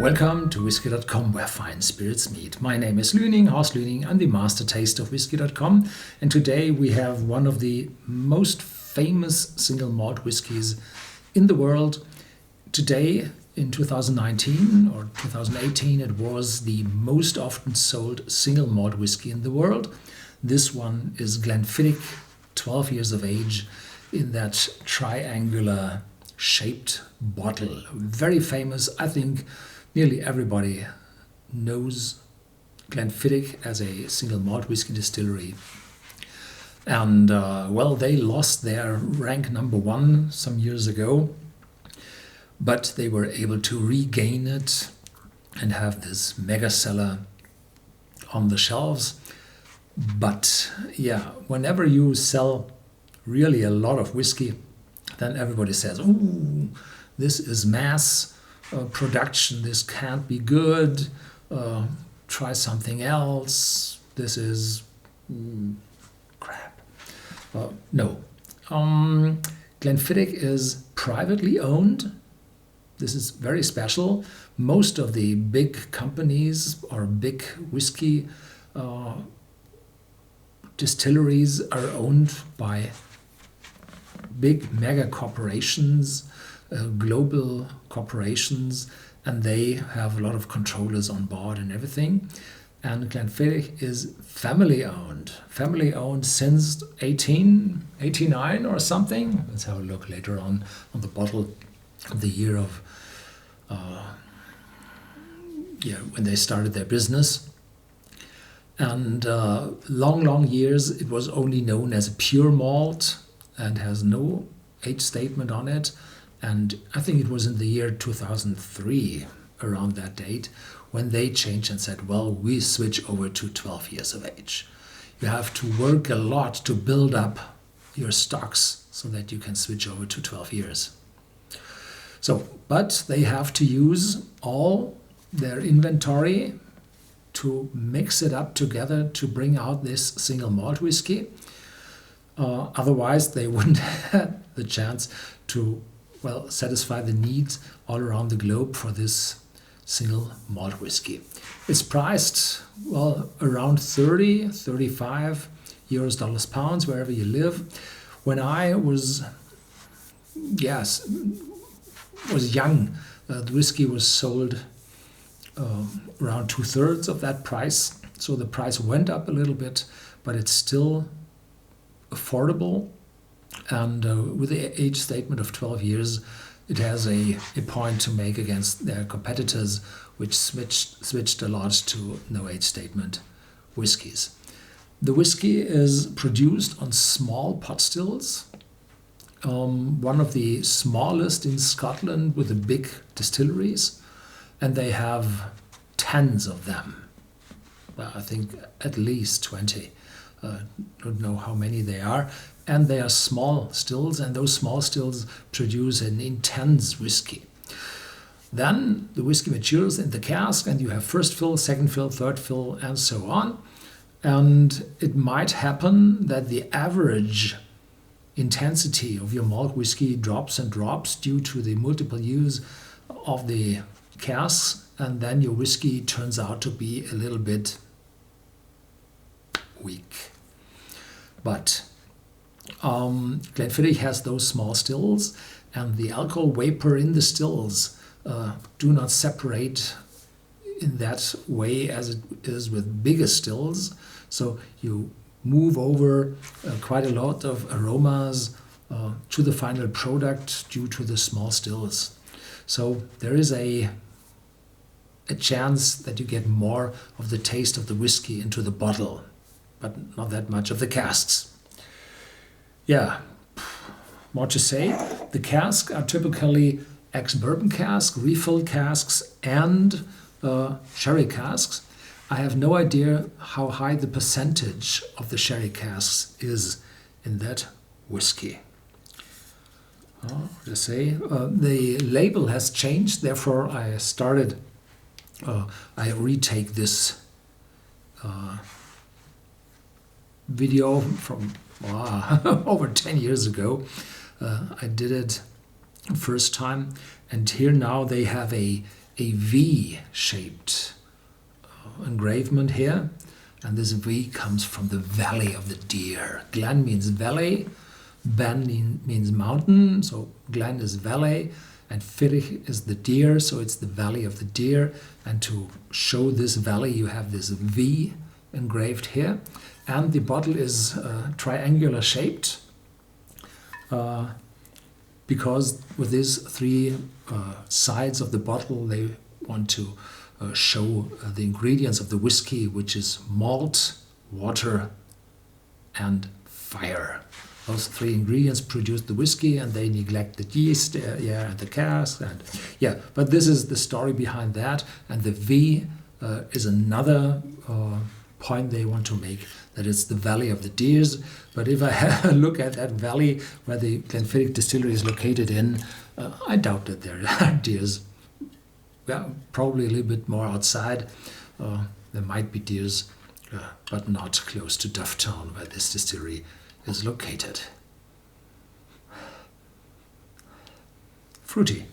Welcome to Whisky.com, where fine spirits meet. My name is Lüning, Horst Lüning. I'm the master taster of Whisky.com, and today we have one of the most famous single malt whiskies in the world. Today, in 2019 or 2018, it was the most often sold single malt whiskey in the world. This one is Glenfiddich, 12 years of age, in that triangular shaped bottle. Very famous. I think nearly everybody knows Glenfiddich as a single malt whiskey distillery. And they lost their rank number one some years ago, but they were able to regain it and have this mega seller on the shelves. But yeah, whenever you sell really a lot of whiskey, then everybody says, "Ooh, this is mass production, this can't be good, try something else, this is crap." No. Glenfiddich is privately owned. This is very special. Most of the big companies or big whiskey distilleries are owned by big mega corporations, global corporations, and they have a lot of controllers on board and everything. And Glenfiddich is family owned since 1889 or something. Let's have a look later on the bottle, the year of when they started their business. And long years it was only known as a pure malt and has no age statement on it. And I think it was in the year 2003, around that date, when they changed and said, well, we switch over to 12 years of age. You have to work a lot to build up your stocks so that you can switch over to 12 years. So, but they have to use all their inventory to mix it up together to bring out this single malt whiskey. Otherwise, they wouldn't have the chance to satisfy the needs all around the globe for this single malt whiskey. It's priced, around 35 euros, dollars, pounds, wherever you live. When I was young, the whiskey was sold around 2/3 of that price. So the price went up a little bit, but it's still affordable. And with the age statement of 12 years, it has a point to make against their competitors, which switched a lot to no age statement whiskies. The whiskey is produced on small pot stills, one of the smallest in Scotland with the big distilleries, and they have tens of them. I think at least 20. Don't know how many they are. And they are small stills, and those small stills produce an intense whiskey. Then the whiskey matures in the cask, and you have first fill, second fill, third fill, and so on. And it might happen that the average intensity of your malt whiskey drops and drops due to the multiple use of the casks, and then your whiskey turns out to be a little bit weak. But Glenfiddich has those small stills, and the alcohol vapor in the stills do not separate in that way as it is with bigger stills. So you move over quite a lot of aromas to the final product due to the small stills. So there is a chance that you get more of the taste of the whiskey into the bottle, but not that much of the casks. Yeah, more to say. The casks are typically ex-bourbon casks, refill casks, and sherry casks. I have no idea how high the percentage of the sherry casks is in that whiskey. The label has changed, therefore I retake this video from over 10 years ago. I did it first time, and here now they have a a V-shaped engravement here, and this V comes from the valley of the deer. Glen means valley, Ben means mountain, so Glen is valley, and Fiddich is the deer, so it's the valley of the deer. And to show this valley, you have this V engraved here, and the bottle is triangular shaped, because with these three sides of the bottle, they want to show the ingredients of the whiskey, which is malt, water, and fire. Those three ingredients produce the whiskey, and they neglect the yeast, and the cask, and But this is the story behind that, and the V is another point they want to make, that it's the valley of the deers. But if I have a look at that valley where the Glenfiddich distillery is located in, I doubt that there are deers. Well, probably a little bit more outside. There might be deers, but not close to Dufftown, where this distillery is located. Fruity.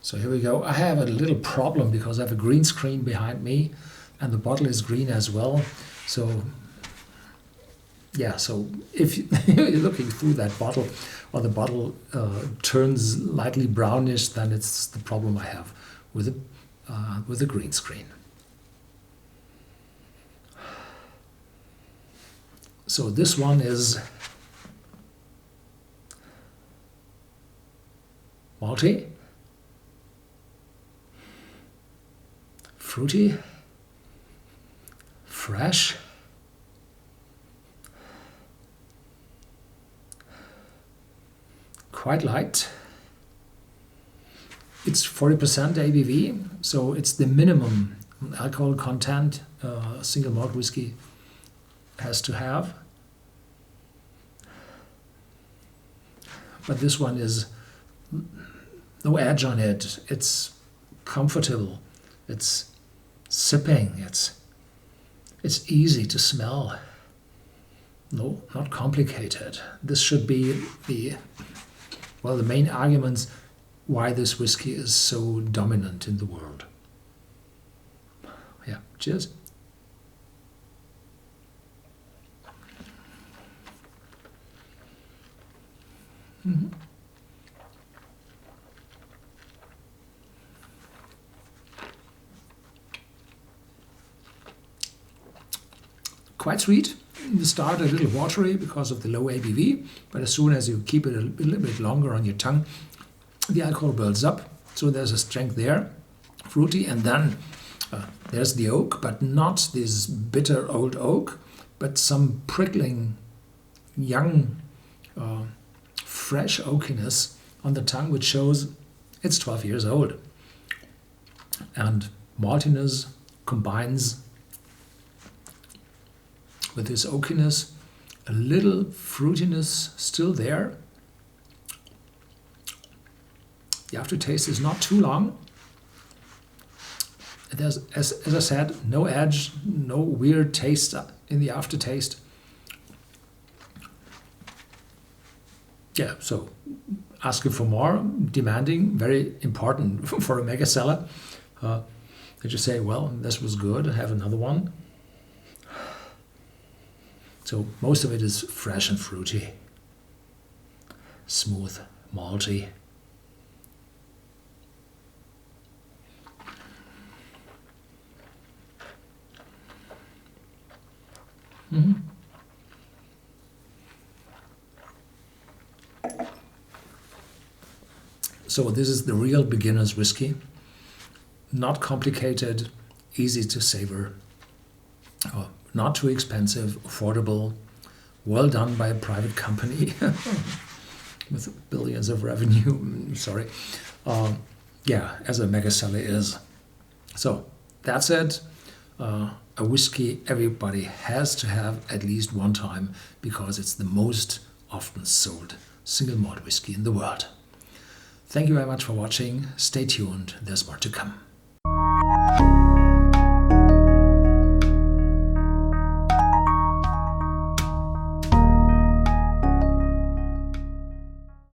So here we go. I have a little problem because I have a green screen behind me, and the bottle is green as well. So so if you're looking through that bottle, or the bottle turns lightly brownish, then it's the problem I have with the green screen. So this one is malty, fruity, fresh, quite light. It's 40% ABV, so it's the minimum alcohol content single malt whiskey has to have. But this one is no edge on it. It's comfortable. It's sipping. It's easy to smell. No, not complicated. This should be the main arguments why this whiskey is so dominant in the world. Yeah, cheers. Mm-hmm. Quite sweet. In the start, a little watery because of the low ABV, but as soon as you keep it a little bit longer on your tongue, the alcohol builds up. So there's a strength there, fruity, and then there's the oak, but not this bitter old oak, but some prickling, young, fresh oakiness on the tongue, which shows it's 12 years old. And maltiness combines with this oakiness, a little fruitiness still there. The aftertaste is not too long. There's, as I said, no edge, no weird taste in the aftertaste. Yeah, so asking for more, demanding, very important for a mega seller. That you say, well, this was good, I have another one. So most of it is fresh and fruity, smooth, malty. Mm-hmm. So this is the real beginner's whiskey. Not complicated, easy to savor. Not too expensive, affordable, well done by a private company with billions of revenue. Sorry. As a mega seller is. So that's it. A whiskey everybody has to have at least one time because it's the most often sold single malt whiskey in the world. Thank you very much for watching. Stay tuned. There's more to come.